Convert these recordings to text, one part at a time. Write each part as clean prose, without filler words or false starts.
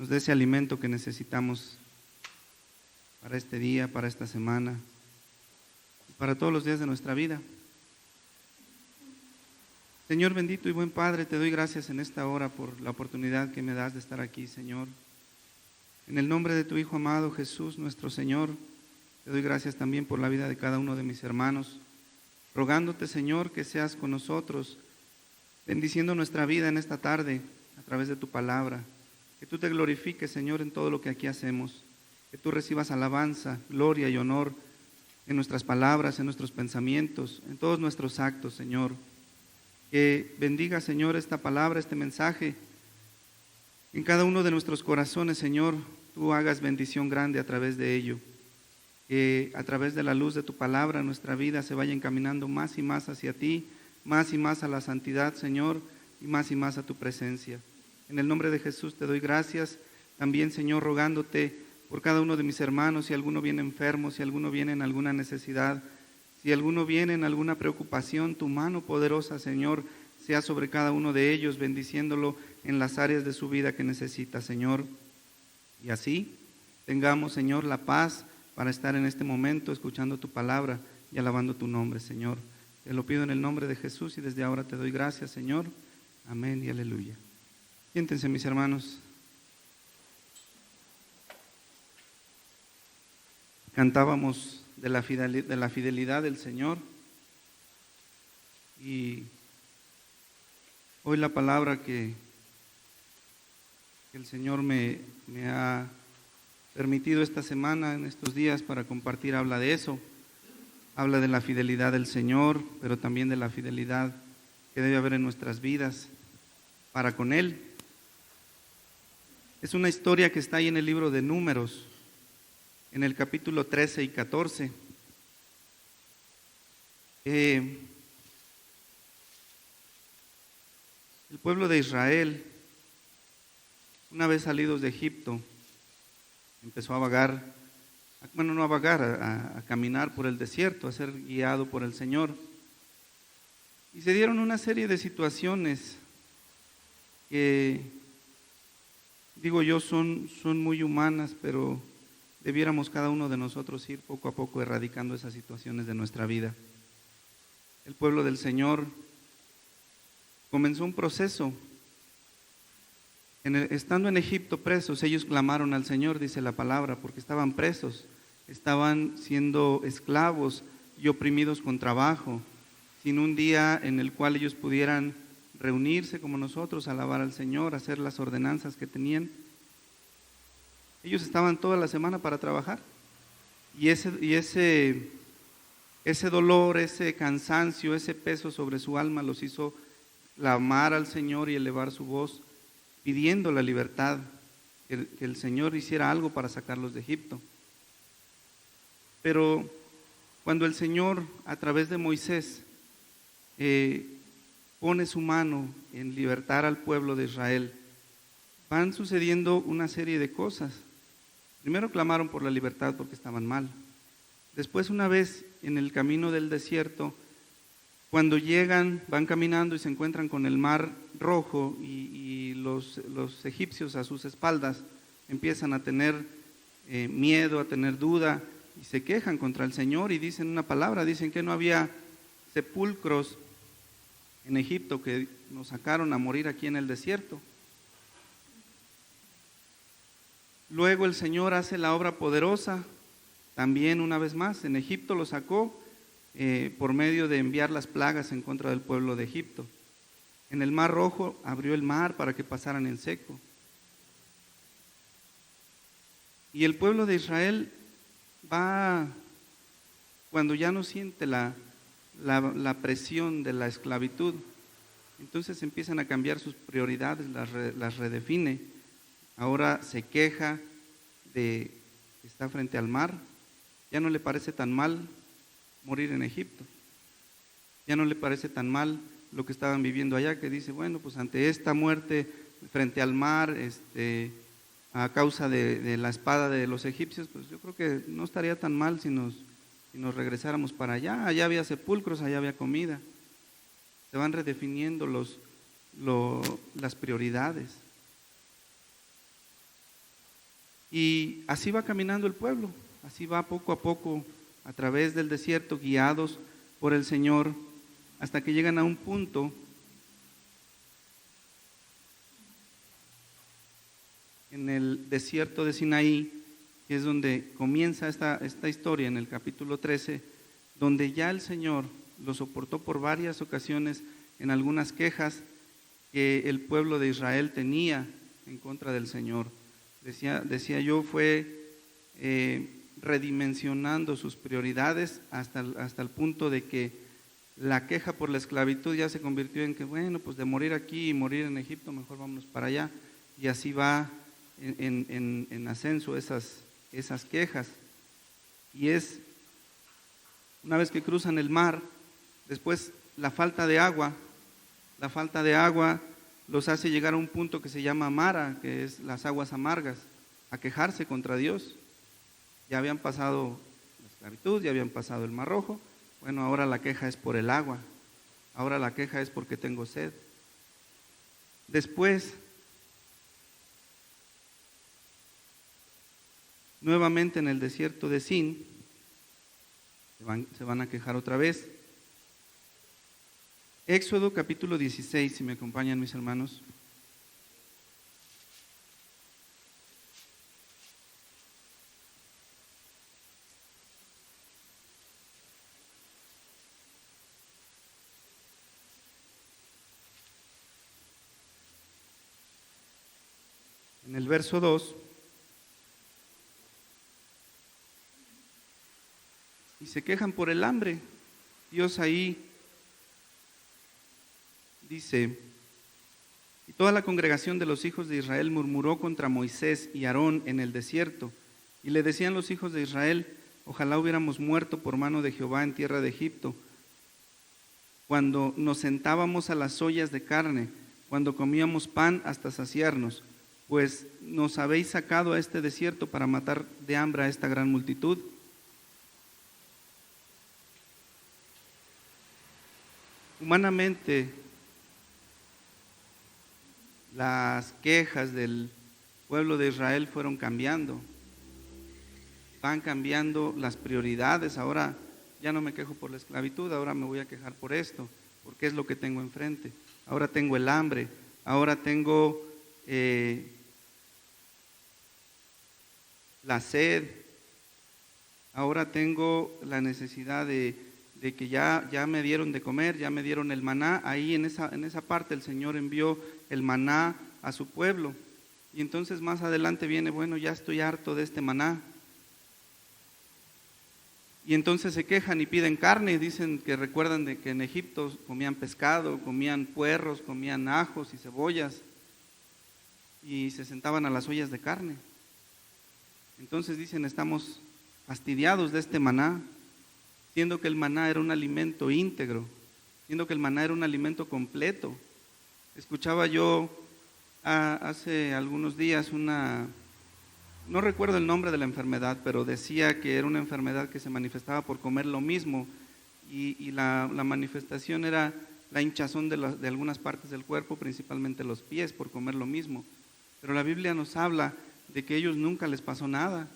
nos dé ese alimento que necesitamos para este día, para esta semana, y para todos los días de nuestra vida. Señor bendito y buen Padre, te doy gracias en esta hora por la oportunidad que me das de estar aquí, Señor. En el nombre de tu Hijo amado Jesús, nuestro Señor, te doy gracias también por la vida de cada uno de mis hermanos, rogándote, Señor, que seas con nosotros, bendiciendo nuestra vida en esta tarde a través de tu palabra, que tú te glorifiques, Señor, en todo lo que aquí hacemos, que tú recibas alabanza, gloria y honor en nuestras palabras, en nuestros pensamientos, en todos nuestros actos, Señor. Que bendiga, Señor, esta palabra, este mensaje, en cada uno de nuestros corazones, Señor, tú hagas bendición grande a través de ello. Que a través de la luz de tu palabra nuestra vida se vaya encaminando más y más hacia ti, más y más a la santidad, Señor, y más a tu presencia. En el nombre de Jesús te doy gracias. También, Señor, rogándote por cada uno de mis hermanos, si alguno viene enfermo, si alguno viene en alguna necesidad, si alguno viene en alguna preocupación, tu mano poderosa, Señor, sea sobre cada uno de ellos, bendiciéndolo en las áreas de su vida que necesita, Señor. Y así tengamos, Señor, la paz para estar en este momento escuchando tu palabra y alabando tu nombre, Señor. Te lo pido en el nombre de Jesús y desde ahora te doy gracias, Señor. Amén y aleluya. Siéntense, mis hermanos. Cantábamos de la fidelidad del Señor, y hoy la palabra que el Señor me ha permitido esta semana, en estos días, para compartir, habla de eso. Habla de la fidelidad del Señor, pero también de la fidelidad que debe haber en nuestras vidas para con Él. Es una historia que está ahí en el libro de Números, en el capítulo 13 y 14. El pueblo de Israel, una vez salidos de Egipto, empezó a vagar, bueno, no a vagar, a caminar por el desierto, a ser guiado por el Señor. Y se dieron una serie de situaciones que, digo yo, son muy humanas, pero debiéramos cada uno de nosotros ir poco a poco erradicando esas situaciones de nuestra vida. El pueblo del Señor comenzó un proceso. Estando en Egipto presos, ellos clamaron al Señor, dice la palabra, porque estaban presos, estaban siendo esclavos y oprimidos con trabajo, sin un día en el cual ellos pudieran reunirse como nosotros, alabar al Señor, hacer las ordenanzas que tenían. Ellos estaban toda la semana para trabajar, y ese dolor, ese cansancio, ese peso sobre su alma los hizo clamar al Señor y elevar su voz, pidiendo la libertad, que el Señor hiciera algo para sacarlos de Egipto. Pero cuando el Señor, a través de Moisés, pone su mano en libertar al pueblo de Israel, van sucediendo una serie de cosas. Primero clamaron por la libertad porque estaban mal. Después, una vez en el camino del desierto, cuando llegan, van caminando y se encuentran con el mar rojo, y los egipcios a sus espaldas empiezan a tener miedo, a tener duda, y se quejan contra el Señor y dicen una palabra, dicen que no había sepulcros en Egipto, que nos sacaron a morir aquí en el desierto. Luego el Señor hace la obra poderosa, también una vez más, en Egipto lo sacó por medio de enviar las plagas en contra del pueblo de Egipto. En el Mar Rojo abrió el mar para que pasaran en seco. Y el pueblo de Israel va, cuando ya no siente la presión de la esclavitud, entonces empiezan a cambiar sus prioridades, las redefine. Ahora se queja de que está frente al mar, ya no le parece tan mal morir en Egipto, ya no le parece tan mal lo que estaban viviendo allá, que dice, bueno, pues ante esta muerte frente al mar, a causa de la espada de los egipcios, pues yo creo que no estaría tan mal si nos regresáramos para allá. Allá había sepulcros, allá había comida. Se van redefiniendo las prioridades. Y así va caminando el pueblo, así va poco a poco a través del desierto, guiados por el Señor, hasta que llegan a un punto en el desierto de Sinaí, que es donde comienza esta historia en el capítulo 13, donde ya el Señor lo soportó por varias ocasiones en algunas quejas que el pueblo de Israel tenía en contra del Señor. Decía yo, fue redimensionando sus prioridades hasta el punto de que la queja por la esclavitud ya se convirtió en que, bueno, pues de morir aquí y morir en Egipto, mejor vámonos para allá. Y así va en ascenso esas quejas. Y es, una vez que cruzan el mar, después la falta de agua los hace llegar a un punto que se llama Mara, que es las aguas amargas, a quejarse contra Dios. Ya habían pasado la esclavitud, ya habían pasado el Mar Rojo. Bueno, ahora la queja es por el agua, ahora la queja es porque tengo sed. Después, nuevamente en el desierto de Sin, se van a quejar otra vez. Éxodo capítulo 16, si me acompañan mis hermanos. En el verso 2, y se quejan por el hambre. Dios ahí dice: y toda la congregación de los hijos de Israel murmuró contra Moisés y Aarón en el desierto, y le decían los hijos de Israel: ojalá hubiéramos muerto por mano de Jehová en tierra de Egipto, cuando nos sentábamos a las ollas de carne, cuando comíamos pan hasta saciarnos, pues nos habéis sacado a este desierto para matar de hambre a esta gran multitud. Humanamente, las quejas del pueblo de Israel fueron cambiando, van cambiando las prioridades. Ahora ya no me quejo por la esclavitud, ahora me voy a quejar por esto, porque es lo que tengo enfrente. Ahora tengo el hambre, ahora tengo la sed, ahora tengo la necesidad de que ya me dieron de comer, ya me dieron el maná. Ahí en esa parte el Señor envió el maná a su pueblo. Y entonces más adelante viene: bueno, ya estoy harto de este maná. Y entonces se quejan y piden carne, y dicen que recuerdan de que en Egipto comían pescado, comían puerros, comían ajos y cebollas, y se sentaban a las ollas de carne. Entonces dicen: estamos fastidiados de este maná, siendo que el maná era un alimento íntegro, siendo que el maná era un alimento completo. Escuchaba yo hace algunos días no recuerdo el nombre de la enfermedad, pero decía que era una enfermedad que se manifestaba por comer lo mismo, y la manifestación era la hinchazón de algunas partes del cuerpo, principalmente los pies, por comer lo mismo. Pero la Biblia nos habla de que ellos nunca les pasó nada,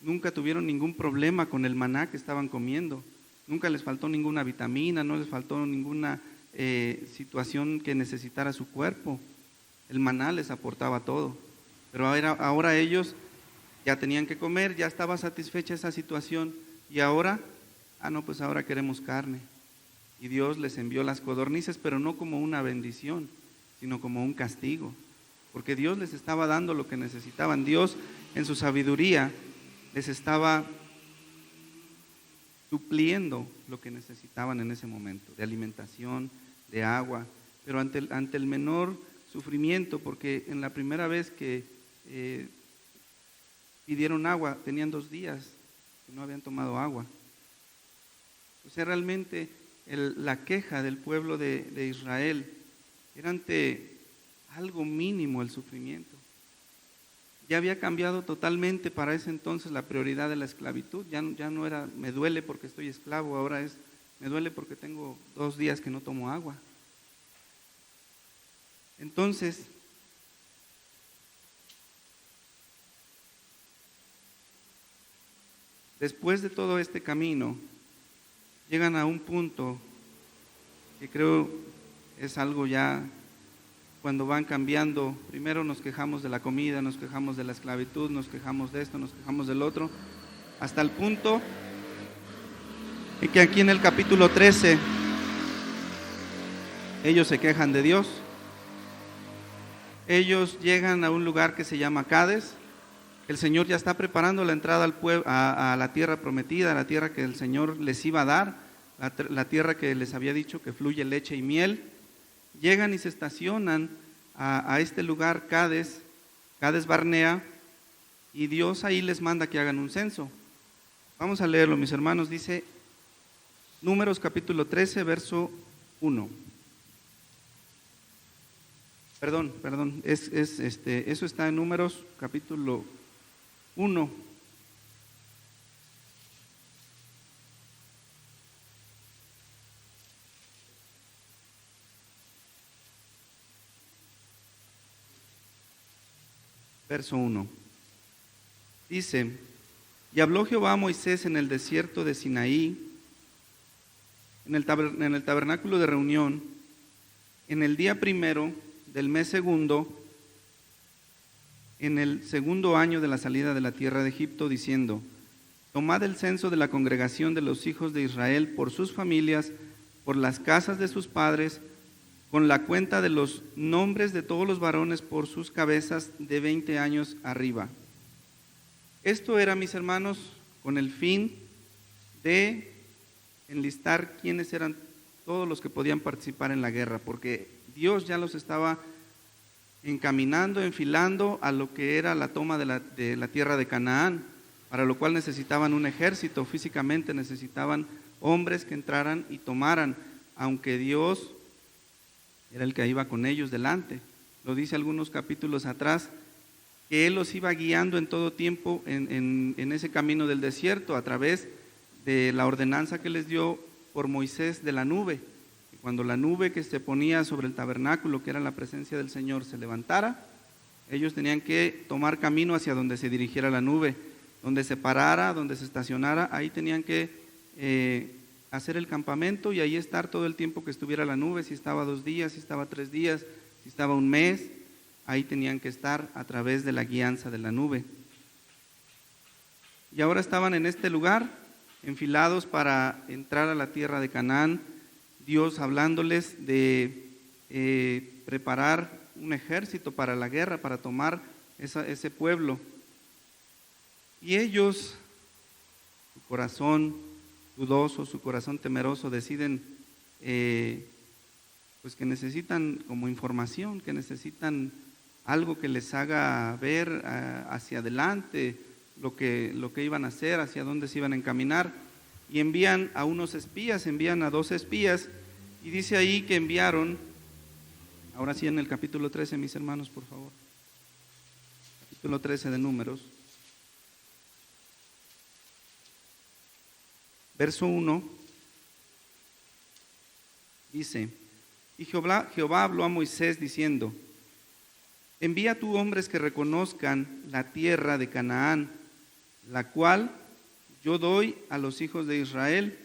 nunca tuvieron ningún problema con el maná que estaban comiendo, nunca les faltó ninguna vitamina, no les faltó ninguna situación que necesitara su cuerpo. El maná les aportaba todo. Pero ahora ellos ya tenían que comer, ya estaba satisfecha esa situación, y ahora, pues ahora queremos carne. Y Dios les envió las codornices, pero no como una bendición, sino como un castigo, porque Dios les estaba dando lo que necesitaban. Dios, en su sabiduría, les estaba supliendo lo que necesitaban en ese momento, de alimentación, de agua, pero ante el menor sufrimiento, porque en la primera vez que pidieron agua, tenían 2 días que no habían tomado agua. O sea, realmente la queja del pueblo de Israel era ante algo mínimo el sufrimiento. Ya había cambiado totalmente para ese entonces la prioridad de la esclavitud. Ya no era me duele porque estoy esclavo, ahora es me duele porque tengo 2 días que no tomo agua. Entonces, después de todo este camino, llegan a un punto que creo es algo ya cuando van cambiando. Primero nos quejamos de la comida, nos quejamos de la esclavitud, nos quejamos de esto, nos quejamos del otro, hasta el punto en que aquí en el capítulo 13 ellos se quejan de Dios. Ellos llegan a un lugar que se llama Cades. El Señor ya está preparando la entrada al pueblo, a la tierra prometida, a la tierra que el Señor les iba a dar, la tierra que les había dicho que fluye leche y miel. Llegan y se estacionan a este lugar, Cades Barnea, y Dios ahí les manda que hagan un censo. Vamos a leerlo, mis hermanos. Dice Números capítulo 13, verso 1. Perdón, eso está en Números capítulo 1. Verso 1. Dice: y habló Jehová a Moisés en el desierto de Sinaí, en el tabernáculo de reunión, en el día primero del mes segundo, en el segundo año de la salida de la tierra de Egipto, diciendo: tomad el censo de la congregación de los hijos de Israel por sus familias, por las casas de sus padres, con la cuenta de los nombres de todos los varones por sus cabezas de 20 años arriba. Esto era, mis hermanos, con el fin de enlistar quiénes eran todos los que podían participar en la guerra, porque Dios ya los estaba encaminando, enfilando a lo que era la toma de la tierra de Canaán, para lo cual necesitaban un ejército. Físicamente necesitaban hombres que entraran y tomaran, aunque Dios era el que iba con ellos delante. Lo dice algunos capítulos atrás, que Él los iba guiando en todo tiempo en ese camino del desierto, a través de la ordenanza que les dio por Moisés de la nube. Cuando la nube que se ponía sobre el tabernáculo, que era la presencia del Señor, se levantara, ellos tenían que tomar camino hacia donde se dirigiera la nube, donde se parara, donde se estacionara. Ahí tenían que hacer el campamento y ahí estar todo el tiempo que estuviera la nube. Si estaba 2 días, si estaba 3 días, si estaba 1 mes, ahí tenían que estar a través de la guianza de la nube. Y ahora estaban en este lugar, enfilados para entrar a la tierra de Canaán. Dios hablándoles de preparar un ejército para la guerra, para tomar ese pueblo. Y ellos, su corazón dudoso, su corazón temeroso, deciden pues que necesitan como información, que necesitan algo que les haga ver hacia adelante lo que iban a hacer, hacia dónde se iban a encaminar. Y envían a unos espías, envían a 2 espías, y dice ahí que enviaron, ahora sí en el capítulo 13, mis hermanos, por favor, capítulo 13 de Números, verso 1, dice: y Jehová habló a Moisés diciendo: envía tú hombres que reconozcan la tierra de Canaán, la cual yo doy a los hijos de Israel.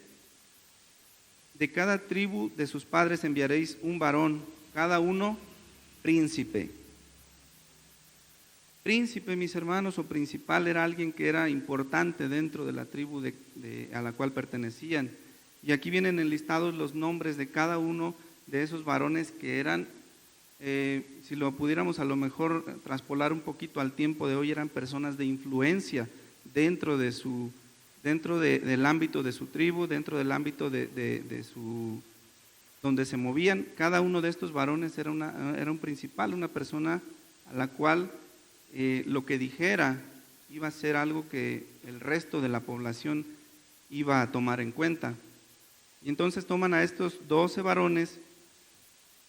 De cada tribu de sus padres enviaréis un varón, cada uno príncipe. Príncipe, mis hermanos, o principal, era alguien que era importante dentro de la tribu a la cual pertenecían. Y aquí vienen enlistados los nombres de cada uno de esos varones que eran, si lo pudiéramos a lo mejor traspolar un poquito al tiempo de hoy, eran personas de influencia dentro del ámbito de su tribu, dentro del ámbito de su donde se movían. Cada uno de estos varones era un principal, una persona a la cual lo que dijera iba a ser algo que el resto de la población iba a tomar en cuenta. Y entonces toman a estos 12 varones,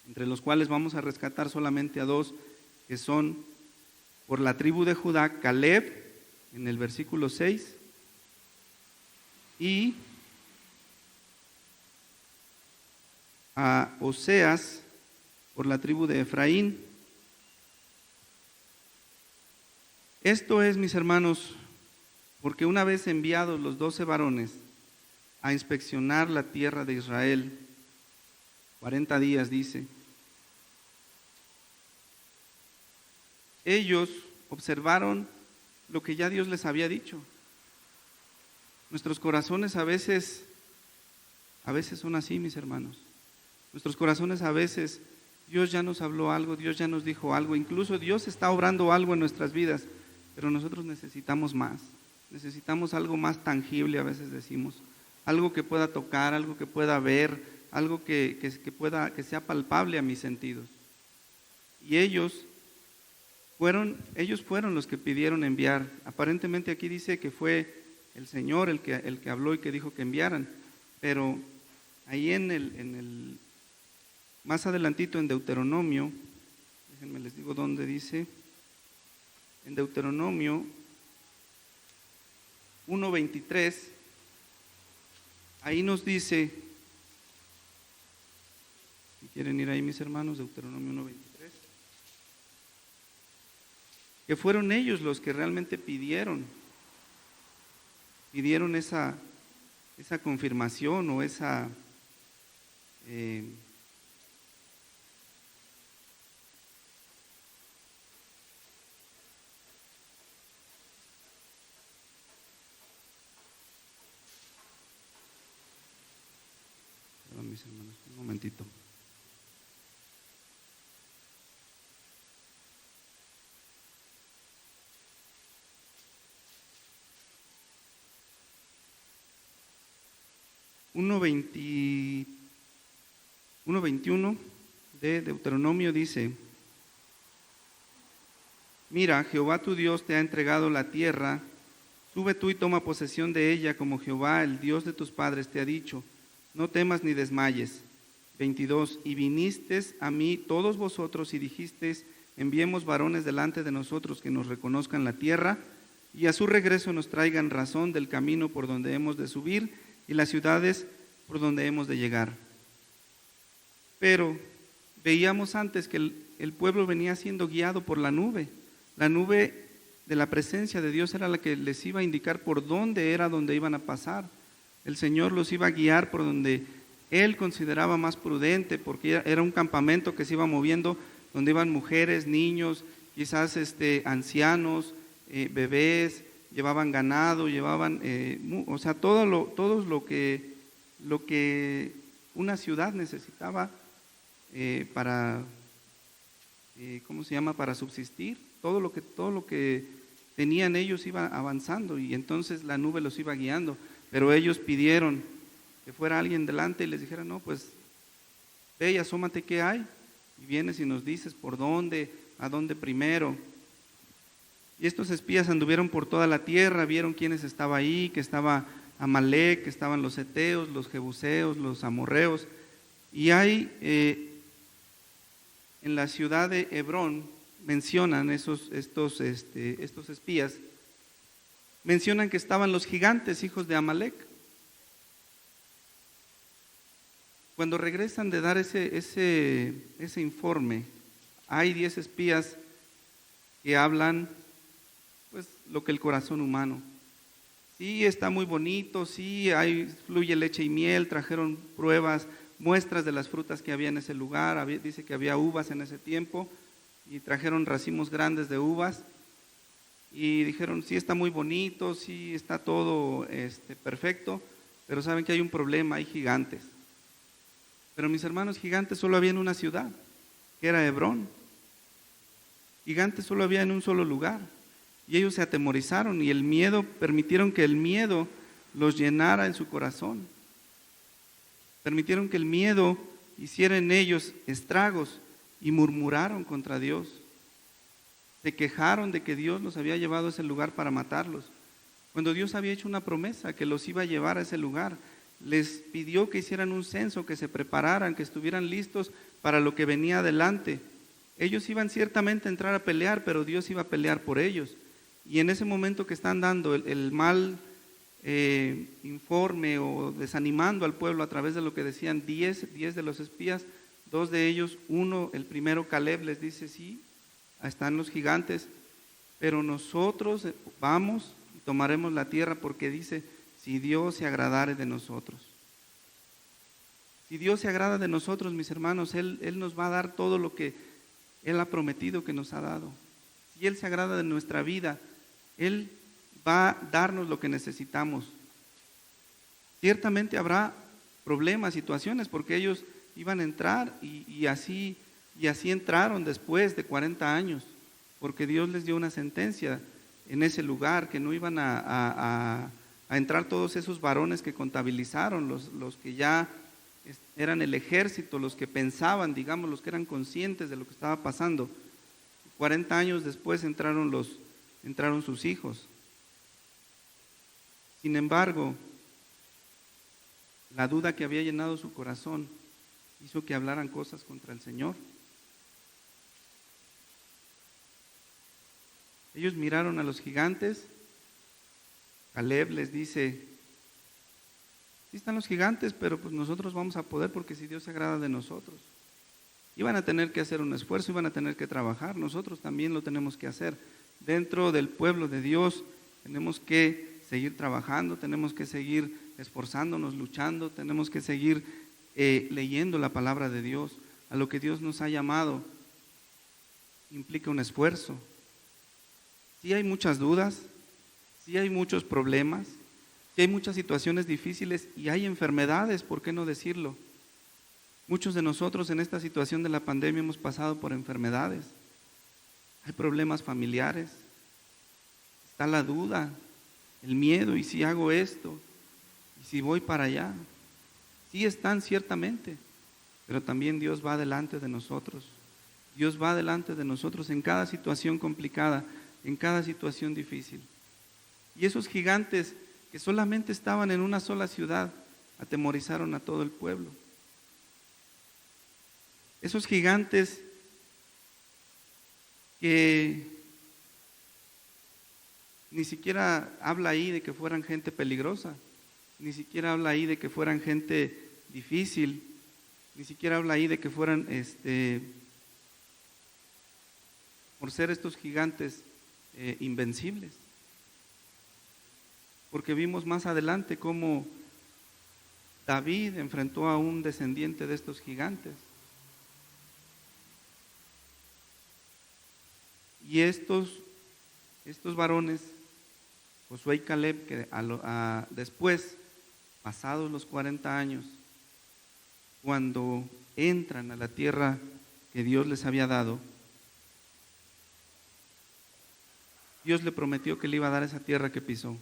entre los cuales vamos a rescatar solamente a 2, que son por la tribu de Judá, Caleb, en el versículo 6, y a Oseas por la tribu de Efraín. Esto es, mis hermanos, Porque una vez enviados los 12 varones a inspeccionar la tierra de Israel, 40 días dice, ellos observaron lo que ya Dios les había dicho. Nuestros corazones a veces son así, mis hermanos. Nuestros corazones a veces, Dios ya nos habló algo, Dios ya nos dijo algo, incluso Dios está obrando algo en nuestras vidas, pero nosotros necesitamos más, necesitamos algo más tangible, a veces decimos, algo que pueda tocar, algo que pueda ver, algo que sea palpable a mis sentidos. Y ellos fueron los que pidieron enviar. Aparentemente aquí dice que fue el Señor el que habló y que dijo que enviaran, pero ahí más adelantito en Deuteronomio, déjenme les digo dónde dice, en Deuteronomio 1:23, ahí nos dice, si quieren ir ahí mis hermanos, Deuteronomio 1:23, que fueron ellos los que realmente pidieron esa confirmación o esa perdón, mis hermanos, un momentito. Uno 1:21 de Deuteronomio dice, mira, Jehová tu Dios te ha entregado la tierra, sube tú y toma posesión de ella como Jehová, el Dios de tus padres, te ha dicho, no temas ni desmayes. 22, y vinisteis a mí todos vosotros y dijisteis, enviemos varones delante de nosotros que nos reconozcan la tierra y a su regreso nos traigan razón del camino por donde hemos de subir y las ciudades por donde hemos de llegar. Pero veíamos antes que el pueblo venía siendo guiado por la nube de la presencia de Dios era la que les iba a indicar por dónde era donde iban a pasar. El Señor los iba a guiar por donde Él consideraba más prudente, porque era un campamento que se iba moviendo, donde iban mujeres, niños, quizás ancianos, bebés, llevaban ganado, llevaban, o sea, todo lo que una ciudad necesitaba para, ¿cómo se llama?, para subsistir. Todo lo que tenían ellos iba avanzando y entonces la nube los iba guiando, pero ellos pidieron que fuera alguien delante y les dijera, no, pues ve y asómate qué hay y vienes y nos dices por dónde, a dónde primero. Y estos espías anduvieron por toda la tierra, vieron quiénes estaba ahí, que estaba Amalec, que estaban los heteos, los jebuseos, los amorreos, y hay en la ciudad de Hebrón mencionan estos espías, mencionan que estaban los gigantes, hijos de Amalec. Cuando regresan de dar ese informe, hay 10 espías que hablan pues lo que el corazón humano. Sí, está muy bonito, sí, fluye leche y miel, trajeron pruebas, muestras de las frutas que había en ese lugar, dice que había uvas en ese tiempo, y trajeron racimos grandes de uvas, y dijeron, sí, está muy bonito, sí, está todo perfecto, pero saben que hay un problema, hay gigantes. Pero mis hermanos, gigantes solo había en una ciudad, que era Hebrón. Gigantes solo había en un solo lugar. Y ellos se atemorizaron y permitieron que el miedo los llenara en su corazón. Permitieron que el miedo hiciera en ellos estragos y murmuraron contra Dios. Se quejaron de que Dios los había llevado a ese lugar para matarlos, cuando Dios había hecho una promesa que los iba a llevar a ese lugar. Les pidió que hicieran un censo, que se prepararan, que estuvieran listos para lo que venía adelante. Ellos iban ciertamente a entrar a pelear, pero Dios iba a pelear por ellos. Y en ese momento que están dando el mal informe o desanimando al pueblo a través de lo que decían 10 de los espías, 2 de ellos, el primero Caleb les dice, sí, están los gigantes, pero nosotros vamos, tomaremos la tierra, porque dice, si Dios se agradare de nosotros. Si Dios se agrada de nosotros, mis hermanos, Él nos va a dar todo lo que Él ha prometido que nos ha dado. Si Él se agrada de nuestra vida, Él va a darnos lo que necesitamos. Ciertamente habrá problemas, situaciones, porque ellos iban a entrar y así entraron después de 40 años, porque Dios les dio una sentencia en ese lugar, que no iban a entrar todos esos varones que contabilizaron, los que ya eran el ejército, los que pensaban, digamos, los que eran conscientes de lo que estaba pasando. 40 años después entraron sus hijos. Sin embargo, la duda que había llenado su corazón hizo que hablaran cosas contra el Señor. Ellos miraron a los gigantes. Caleb les dice, sí están los gigantes, pero pues nosotros vamos a poder, porque si Dios se agrada de nosotros. Iban a tener que hacer un esfuerzo, iban a tener que trabajar, nosotros también lo tenemos que hacer. Dentro del pueblo de Dios tenemos que seguir trabajando, tenemos que seguir esforzándonos, luchando, tenemos que seguir leyendo la palabra de Dios. A lo que Dios nos ha llamado implica un esfuerzo. Sí hay muchas dudas, sí hay muchos problemas, sí hay muchas situaciones difíciles y hay enfermedades, ¿por qué no decirlo? Muchos de nosotros en esta situación de la pandemia hemos pasado por enfermedades. Hay problemas familiares, está la duda, el miedo, y si hago esto, y si voy para allá. Sí están ciertamente, pero también Dios va delante de nosotros. Dios va delante de nosotros en cada situación complicada, en cada situación difícil. Y esos gigantes que solamente estaban en una sola ciudad, atemorizaron a todo el pueblo. Esos gigantes que ni siquiera habla ahí de que fueran gente peligrosa, ni siquiera habla ahí de que fueran gente difícil, ni siquiera habla ahí de que fueran, por ser estos gigantes invencibles. Porque vimos más adelante cómo David enfrentó a un descendiente de estos gigantes. Y estos varones, Josué y Caleb, que después, pasados los 40 años, cuando entran a la tierra que Dios les había dado, Dios le prometió que le iba a dar esa tierra que pisó.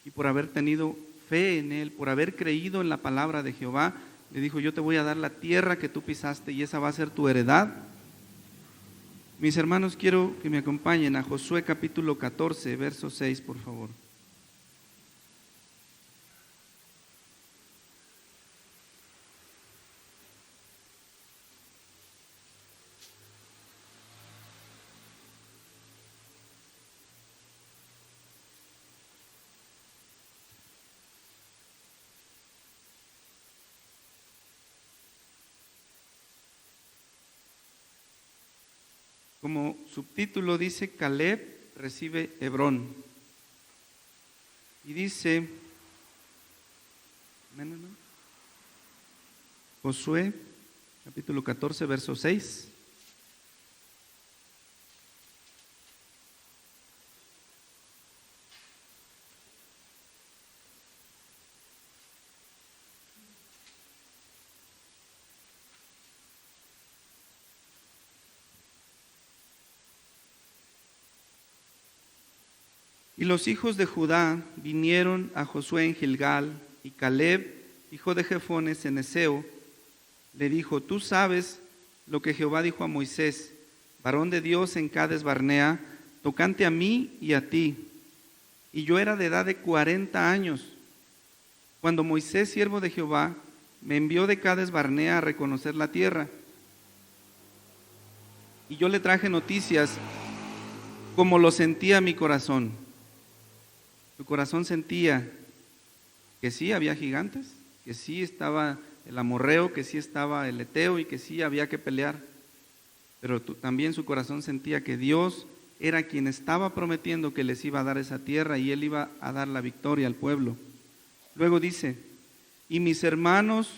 Y por haber tenido fe en Él, por haber creído en la palabra de Jehová, le dijo, yo te voy a dar la tierra que tú pisaste y esa va a ser tu heredad. Mis hermanos, quiero que me acompañen a Josué capítulo 14, verso 6, por favor. Como subtítulo dice, Caleb recibe Hebrón. Y dice, Josué, capítulo 14, verso 6. Y los hijos de Judá vinieron a Josué en Gilgal, y Caleb, hijo de Jefones en Eseo, le dijo, tú sabes lo que Jehová dijo a Moisés, varón de Dios en Cades Barnea, tocante a mí y a ti. Y yo era de edad de 40 años, cuando Moisés, siervo de Jehová, me envió de Cades Barnea a reconocer la tierra. Y yo le traje noticias como lo sentía mi corazón. Su corazón sentía que sí había gigantes, que sí estaba el amorreo, que sí estaba el eteo y que sí había que pelear. Pero también su corazón sentía que Dios era quien estaba prometiendo que les iba a dar esa tierra y él iba a dar la victoria al pueblo. Luego dice, y mis hermanos,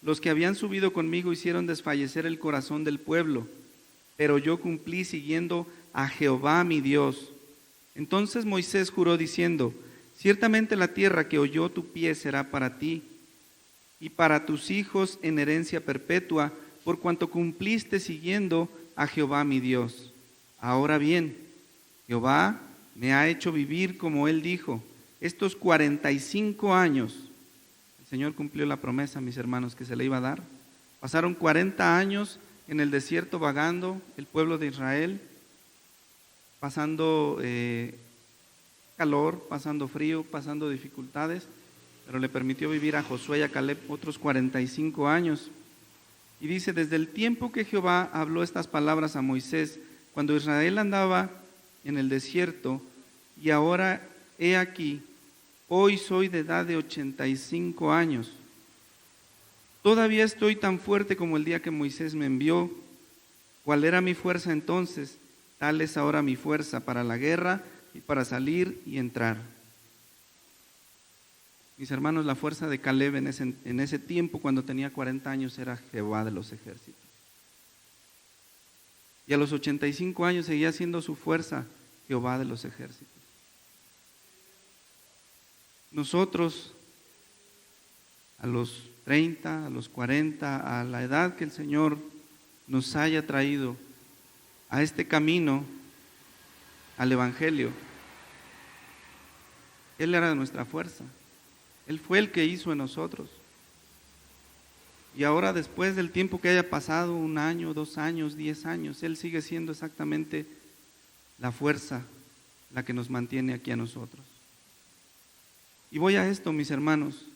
los que habían subido conmigo, hicieron desfallecer el corazón del pueblo, pero yo cumplí siguiendo a Jehová mi Dios. Entonces Moisés juró diciendo, ciertamente la tierra que oyó tu pie será para ti y para tus hijos en herencia perpetua, por cuanto cumpliste siguiendo a Jehová mi Dios. Ahora bien, Jehová me ha hecho vivir como él dijo, estos 45 años. El Señor cumplió la promesa, mis hermanos, que se le iba a dar. Pasaron 40 años en el desierto vagando el pueblo de Israel, pasando calor, pasando frío, pasando dificultades, pero le permitió vivir a Josué y a Caleb otros 45 años. Y dice, desde el tiempo que Jehová habló estas palabras a Moisés, cuando Israel andaba en el desierto, y ahora he aquí, hoy soy de edad de 85 años. Todavía estoy tan fuerte como el día que Moisés me envió. ¿Cuál era mi fuerza entonces? Tal es ahora mi fuerza para la guerra y para salir y entrar. Mis hermanos, la fuerza de Caleb en ese tiempo, cuando tenía 40 años, era Jehová de los ejércitos. Y a los 85 años seguía siendo su fuerza Jehová de los ejércitos. Nosotros, a los 30, a los 40, a la edad que el Señor nos haya traído a este camino, al Evangelio, Él era nuestra fuerza. Él fue el que hizo en nosotros. Y ahora, después del tiempo que haya pasado, 1 año, 2 años, 10 años, Él sigue siendo exactamente la fuerza, la que nos mantiene aquí a nosotros. Y voy a esto, mis hermanos,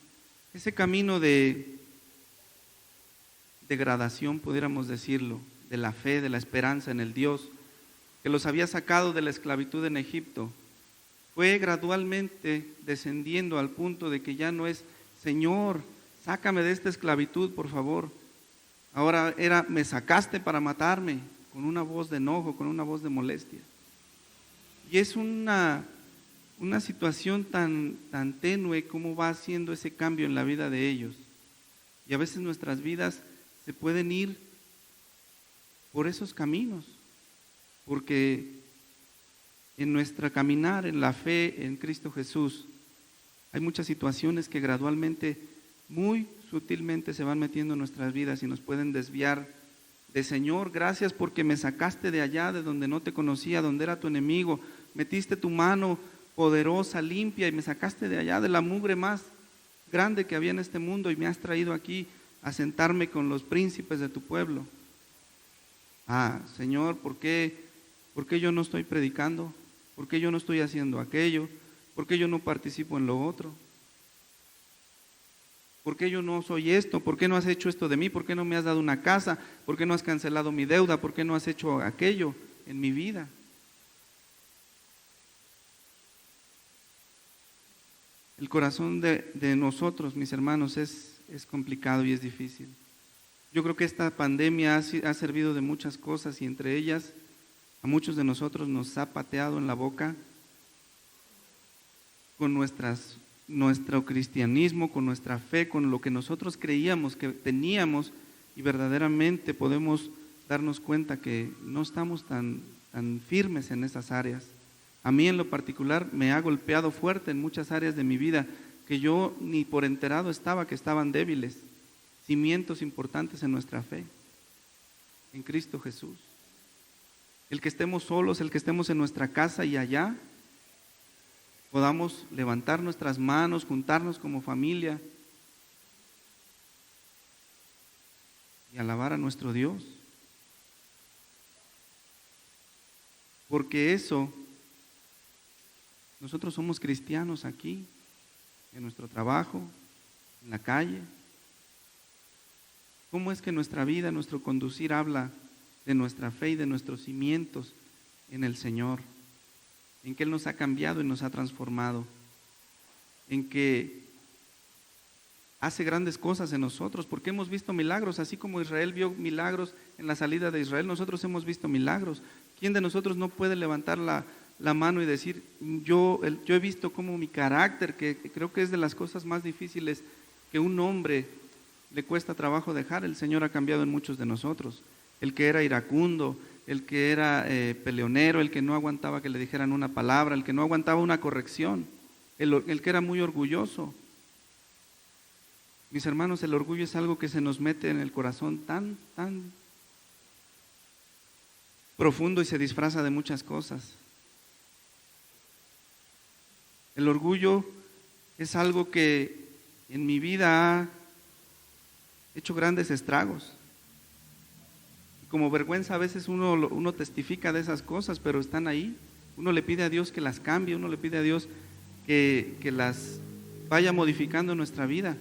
ese camino de degradación, pudiéramos decirlo, de la fe, de la esperanza en el Dios que los había sacado de la esclavitud en Egipto, fue gradualmente descendiendo al punto de que ya no es, Señor, sácame de esta esclavitud, por favor. Ahora era, me sacaste para matarme, con una voz de enojo, con una voz de molestia. Y es una situación tan tenue como va haciendo ese cambio en la vida de ellos. Y a veces nuestras vidas se pueden ir por esos caminos, porque en nuestra caminar, en la fe en Cristo Jesús, hay muchas situaciones que gradualmente, muy sutilmente se van metiendo en nuestras vidas y nos pueden desviar de Señor, gracias porque me sacaste de allá, de donde no te conocía, donde era tu enemigo, metiste tu mano poderosa, limpia, y me sacaste de allá, de la mugre más grande que había en este mundo, y me has traído aquí a sentarme con los príncipes de tu pueblo. Ah, Señor, ¿por qué yo no estoy predicando? ¿Por qué yo no estoy haciendo aquello? ¿Por qué yo no participo en lo otro? ¿Por qué yo no soy esto? ¿Por qué no has hecho esto de mí? ¿Por qué no me has dado una casa? ¿Por qué no has cancelado mi deuda? ¿Por qué no has hecho aquello en mi vida? El corazón de nosotros, mis hermanos, es complicado y es difícil. Yo creo que esta pandemia ha servido de muchas cosas, y entre ellas a muchos de nosotros nos ha pateado en la boca con nuestro cristianismo, con nuestra fe, con lo que nosotros creíamos que teníamos, y verdaderamente podemos darnos cuenta que no estamos tan firmes en esas áreas. A mí en lo particular me ha golpeado fuerte en muchas áreas de mi vida que yo ni por enterado estaba que estaban débiles, cimientos importantes en nuestra fe, en Cristo Jesús. El que estemos solos, el que estemos en nuestra casa y allá podamos levantar nuestras manos, juntarnos como familia y alabar a nuestro Dios. Porque eso, nosotros somos cristianos aquí, en nuestro trabajo, en la calle. ¿Cómo es que nuestra vida, nuestro conducir habla de nuestra fe y de nuestros cimientos en el Señor? En que Él nos ha cambiado y nos ha transformado, en que hace grandes cosas en nosotros, porque hemos visto milagros, así como Israel vio milagros en la salida de Israel, nosotros hemos visto milagros. ¿Quién de nosotros no puede levantar la mano y decir, yo he visto cómo mi carácter, que creo que es de las cosas más difíciles que un hombre le cuesta trabajo dejar, el Señor ha cambiado en muchos de nosotros? El que era iracundo, el que era peleonero, el que no aguantaba que le dijeran una palabra, el que no aguantaba una corrección, el que era muy orgulloso. Mis hermanos, el orgullo es algo que se nos mete en el corazón tan profundo y se disfraza de muchas cosas. El orgullo es algo que en mi vida ha hecho grandes estragos. Como vergüenza a veces uno testifica de esas cosas, pero están ahí. Uno le pide a Dios que las cambie, uno le pide a Dios que las vaya modificando en nuestra vida.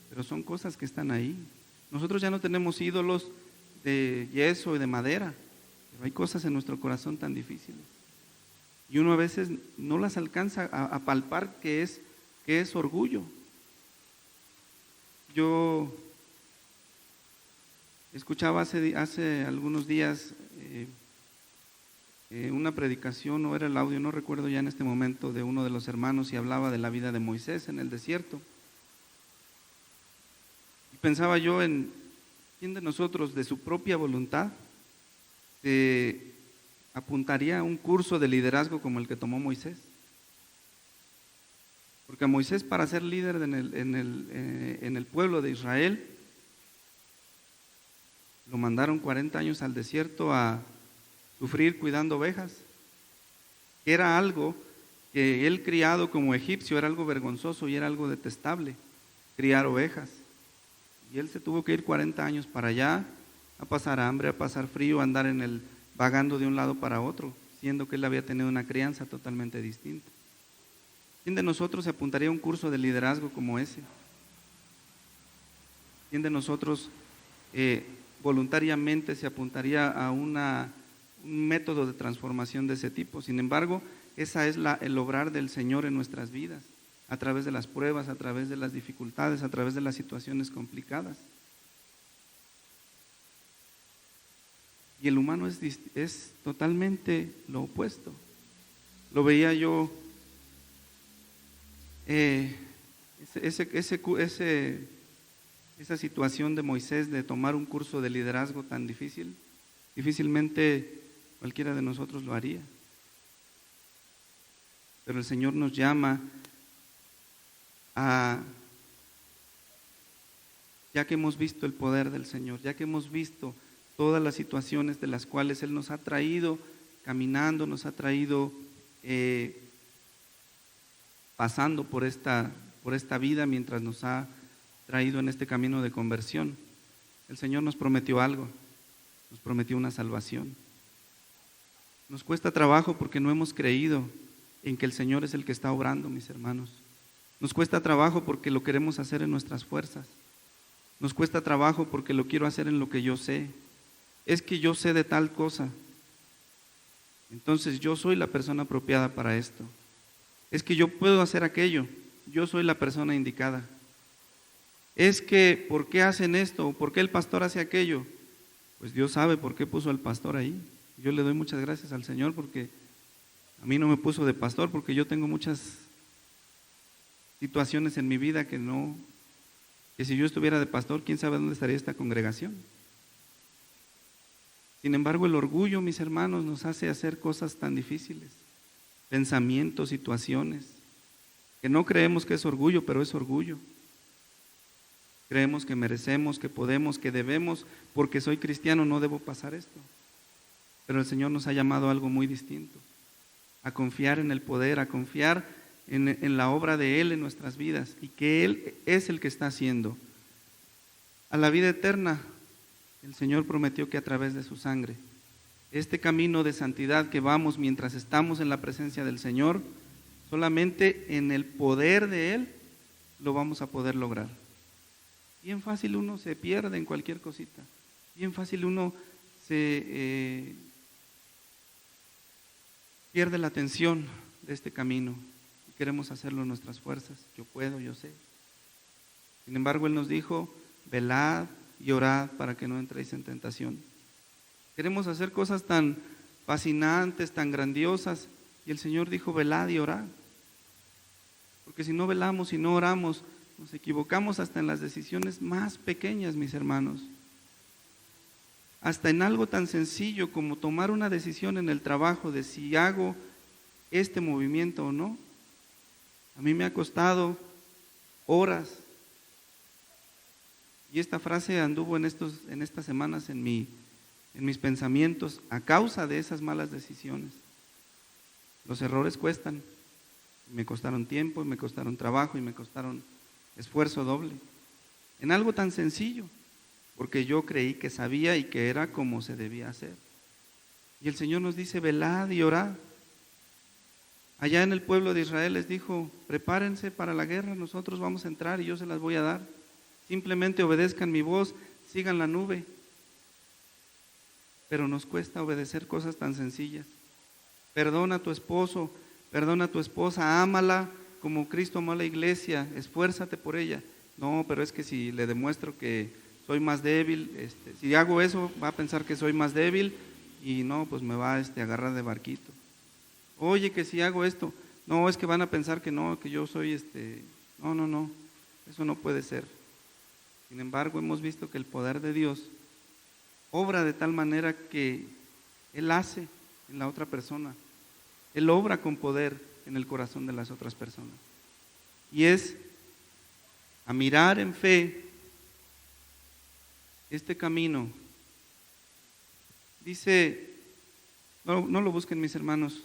Pero son cosas que están ahí. Nosotros ya no tenemos ídolos de yeso y de madera, pero hay cosas en nuestro corazón tan difíciles. Y uno a veces no las alcanza a palpar que es orgullo. Yo escuchaba hace algunos días una predicación, o era el audio, no recuerdo ya en este momento, de uno de los hermanos, y hablaba de la vida de Moisés en el desierto. Y pensaba yo en quién de nosotros, de su propia voluntad, apuntaría a un curso de liderazgo como el que tomó Moisés. Porque a Moisés, para ser líder en el pueblo de Israel, lo mandaron 40 años al desierto a sufrir cuidando ovejas. Era algo que él, criado como egipcio, era algo vergonzoso y era algo detestable, criar ovejas. Y él se tuvo que ir 40 años para allá, a pasar hambre, a pasar frío, a andar vagando de un lado para otro, siendo que él había tenido una crianza totalmente distinta. ¿Quién de nosotros se apuntaría a un curso de liderazgo como ese? ¿Quién de nosotros voluntariamente se apuntaría a un método de transformación de ese tipo? Sin embargo, esa es el obrar del Señor en nuestras vidas, a través de las pruebas, a través de las dificultades, a través de las situaciones complicadas. Y el humano es totalmente lo opuesto. Lo veía yo, esa situación de Moisés de tomar un curso de liderazgo tan difícil, difícilmente cualquiera de nosotros lo haría. Pero el Señor nos llama ya que hemos visto el poder del Señor, ya que hemos visto todas las situaciones de las cuales Él nos ha traído caminando, nos ha traído pasando por esta vida mientras nos ha traído en este camino de conversión. El Señor nos prometió algo, nos prometió una salvación. Nos cuesta trabajo porque no hemos creído en que el Señor es el que está obrando, mis hermanos. Nos cuesta trabajo porque lo queremos hacer en nuestras fuerzas. Nos cuesta trabajo porque lo quiero hacer en lo que yo sé. Es que yo sé de tal cosa, entonces yo soy la persona apropiada para esto. Es que yo puedo hacer aquello, yo soy la persona indicada. Es que, ¿por qué hacen esto? ¿O por qué el pastor hace aquello? Pues Dios sabe por qué puso al pastor ahí. Yo le doy muchas gracias al Señor porque a mí no me puso de pastor, porque yo tengo muchas situaciones en mi vida que si yo estuviera de pastor, quién sabe dónde estaría esta congregación. Sin embargo, el orgullo, mis hermanos, nos hace hacer cosas tan difíciles, pensamientos, situaciones, que no creemos que es orgullo, pero es orgullo. Creemos que merecemos, que podemos, que debemos, porque soy cristiano, no debo pasar esto. Pero el Señor nos ha llamado a algo muy distinto, a confiar en el poder, a confiar en la obra de Él en nuestras vidas, y que Él es el que está haciendo. A la vida eterna, el Señor prometió que a través de su sangre, este camino de santidad que vamos mientras estamos en la presencia del Señor, solamente en el poder de Él lo vamos a poder lograr. Bien fácil uno se pierde en cualquier cosita, bien fácil uno se pierde la atención de este camino. Queremos hacerlo en nuestras fuerzas, yo puedo, yo sé. Sin embargo, Él nos dijo, velad y orad para que no entréis en tentación. Queremos hacer cosas tan fascinantes, tan grandiosas. Y el Señor dijo, velad y orad. Porque si no velamos, si no oramos, nos equivocamos hasta en las decisiones más pequeñas, mis hermanos. Hasta en algo tan sencillo como tomar una decisión en el trabajo de si hago este movimiento o no. A mí me ha costado horas. Y esta frase anduvo en estas semanas en mis pensamientos a causa de esas malas decisiones. Los errores cuestan. Me costaron tiempo, me costaron trabajo y me costaron esfuerzo doble. En algo tan sencillo, porque yo creí que sabía y que era como se debía hacer. Y el Señor nos dice, velad y orad. Allá en el pueblo de Israel les dijo, prepárense para la guerra, nosotros vamos a entrar y yo se las voy a dar. Simplemente obedezcan mi voz, sigan la nube. Pero nos cuesta obedecer cosas tan sencillas. Perdona a tu esposo, perdona a tu esposa, ámala como Cristo amó a la iglesia, esfuérzate por ella. No, pero es que si le demuestro que soy más débil, si hago eso va a pensar que soy más débil y no, pues me va a agarrar de barquito. Oye, que si hago esto, no, es que van a pensar que no, que yo soy no, eso no puede ser. Sin embargo, hemos visto que el poder de Dios obra de tal manera que Él hace en la otra persona. Él obra con poder en el corazón de las otras personas. Y es a mirar en fe este camino. Dice, no lo busquen mis hermanos,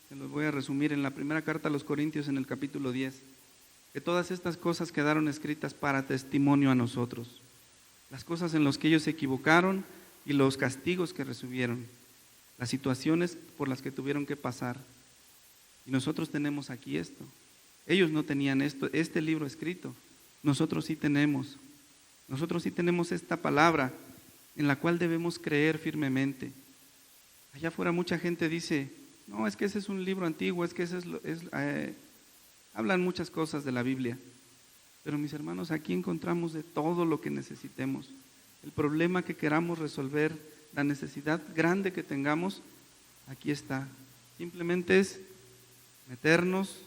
se los voy a resumir en la primera carta a los Corintios en el capítulo 10, que todas estas cosas quedaron escritas para testimonio a nosotros. Las cosas en las que ellos se equivocaron y los castigos que recibieron, las situaciones por las que tuvieron que pasar. Y nosotros tenemos aquí esto. Ellos no tenían este libro escrito. Nosotros sí tenemos. Nosotros sí tenemos esta palabra en la cual debemos creer firmemente. Allá afuera mucha gente dice, no, es que ese es un libro antiguo, es que ese hablan muchas cosas de la Biblia. Pero mis hermanos, aquí encontramos de todo lo que necesitemos. El problema que queramos resolver, la necesidad grande que tengamos, aquí está. Simplemente es meternos,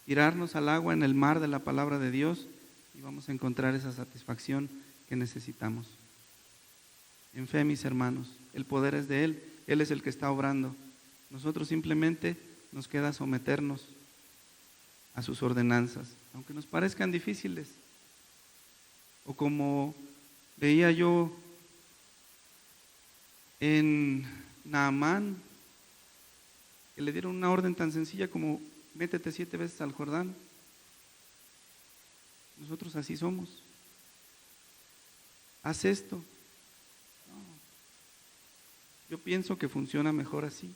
tirarnos al agua en el mar de la palabra de Dios y vamos a encontrar esa satisfacción que necesitamos. En fe, mis hermanos, el poder es de Él, Él es el que está obrando. Nosotros simplemente nos queda someternos a sus ordenanzas, aunque nos parezcan difíciles. O como veía yo en Naamán, que le dieron una orden tan sencilla como métete 7 veces al Jordán. Nosotros así somos. Haz esto. No. Yo pienso que funciona mejor así.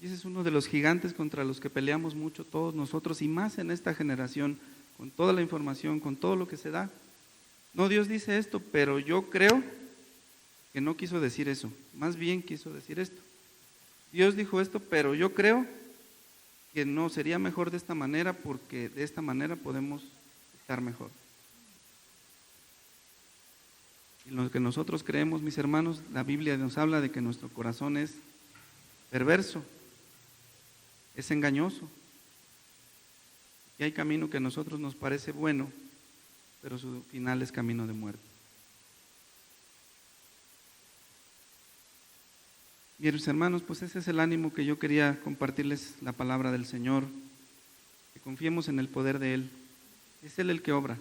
Y ese es uno de los gigantes contra los que peleamos mucho todos nosotros y más en esta generación, con toda la información, con todo lo que se da. No, Dios dice esto, pero yo creo que no quiso decir eso, más bien quiso decir esto. Dios dijo esto, pero yo creo que no, sería mejor de esta manera porque de esta manera podemos estar mejor. Y lo que nosotros creemos, mis hermanos, la Biblia nos habla de que nuestro corazón es perverso, es engañoso. Y hay camino que a nosotros nos parece bueno, pero su final es camino de muerte. Mis hermanos, pues ese es el ánimo que yo quería compartirles, la palabra del Señor, que confiemos en el poder de Él. Es Él el que obra.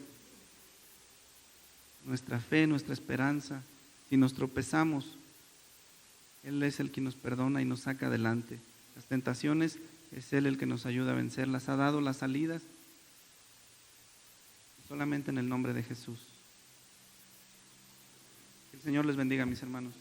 Nuestra fe, nuestra esperanza, si nos tropezamos, Él es el que nos perdona y nos saca adelante. Las tentaciones, es Él el que nos ayuda a vencerlas. Ha dado las salidas solamente en el nombre de Jesús. Que el Señor les bendiga, mis hermanos.